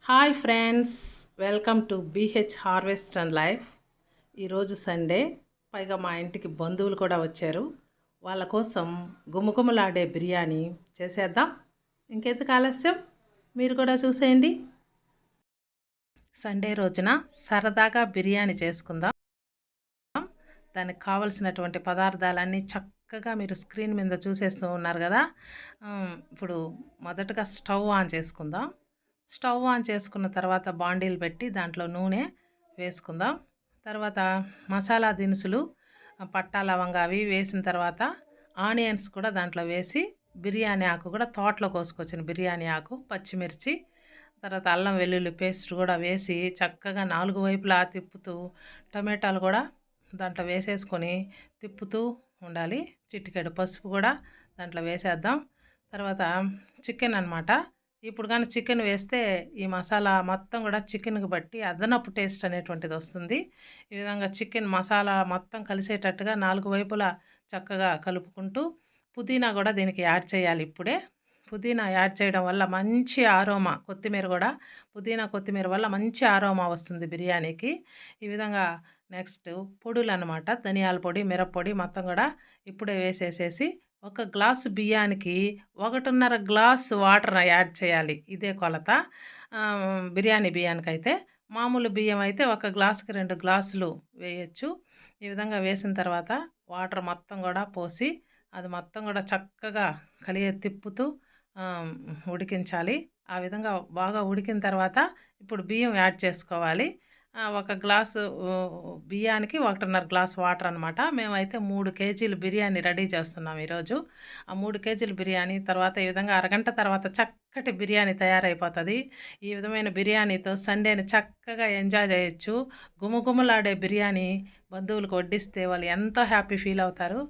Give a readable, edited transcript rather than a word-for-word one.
Hi friends, welcome to BH harvest and life. ఈరోజు Sunday, పైగా మా ఇంటికి బంధువులు కూడా వచ్చారు. వాళ్ళ కోసం గుమగుమలాడే బిర్యానీ చేసేద్దాం. ఇంకెందుకు ఆలస్యం, మీరు కూడా చూసేయండి. సండే రోజున సరదాగా బిర్యానీ చేసుకుందాం. దానికి కావలసినటువంటి పదార్థాలన్నీ చక్కగా మీరు స్క్రీన్ మీద చూసేస్తూ ఉన్నారు కదా. ఇప్పుడు మొదటగా స్టవ్ ఆన్ చేసుకుందాం. స్టవ్ ఆన్ చేసుకున్న తర్వాత బాండీలు పెట్టి దాంట్లో నూనె వేసుకుందాం. తర్వాత మసాలా దినుసులు, పట్టా లవంగా అవి వేసిన తర్వాత ఆనియన్స్ కూడా దాంట్లో వేసి, బిర్యానీ ఆకు కూడా తోటలో కోసుకొచ్చిన బిర్యానీ ఆకు, పచ్చిమిర్చి, తర్వాత అల్లం వెల్లుల్లి పేస్ట్ కూడా వేసి చక్కగా నాలుగు వైపులా తిప్పుతూ, టమాటాలు కూడా దాంట్లో వేసేసుకొని తిప్పుతూ ఉండాలి. చిటికెడు పసుపు కూడా దాంట్లో వేసేద్దాం. తర్వాత చికెన్ అన్నమాట. ఇప్పుడు కానీ చికెన్ వేస్తే ఈ మసాలా మొత్తం కూడా చికెన్కి బట్టి అదనపు టేస్ట్ అనేటువంటిది వస్తుంది. ఈ విధంగా చికెన్ మసాలా మొత్తం కలిసేటట్టుగా నాలుగు వైపులా చక్కగా కలుపుకుంటూ, పుదీనా కూడా దీనికి యాడ్ చేయాలి. ఇప్పుడే పుదీనా యాడ్ చేయడం వల్ల మంచి ఆరోమా, కొత్తిమీర కూడా, పుదీనా కొత్తిమీర వల్ల మంచి ఆరోమా వస్తుంది బిర్యానీకి. ఈ విధంగా నెక్స్ట్ పొడులు అనమాట, ధనియాల పొడి, మిరప్పొడి మొత్తం కూడా ఇప్పుడే వేసేసేసి, ఒక గ్లాసు బియ్యానికి 1.5 గ్లాస్ వాటర్ యాడ్ చేయాలి. ఇదే కొలత. బిర్యానీ బియ్యానికైతే. మామూలు బియ్యం అయితే ఒక గ్లాసుకి 2 గ్లాసులు వేయచ్చు. ఈ విధంగా వేసిన తర్వాత వాటర్ మొత్తం కూడా పోసి, అది మొత్తం కూడా చక్కగా తిప్పుతూ ఉడికించాలి. ఆ విధంగా బాగా ఉడికిన తర్వాత ఇప్పుడు బియ్యం యాడ్ చేసుకోవాలి. ఒక గ్లాసు బియ్యానికి 1.5 గ్లాస్ వాటర్ అనమాట. మేమైతే 3 కేజీలు బిర్యానీ రెడీ చేస్తున్నాం ఈరోజు. ఆ 3 కేజీల బిర్యానీ తర్వాత ఈ విధంగా అరగంట తర్వాత చక్కటి బిర్యానీ తయారైపోతుంది. ఈ విధమైన బిర్యానీతో సండేని చక్కగా ఎంజాయ్ చేయొచ్చు. గుమగుమలాడే బిర్యానీ బంధువులకు వడ్డిస్తే వాళ్ళు ఎంతో హ్యాపీ ఫీల్ అవుతారు.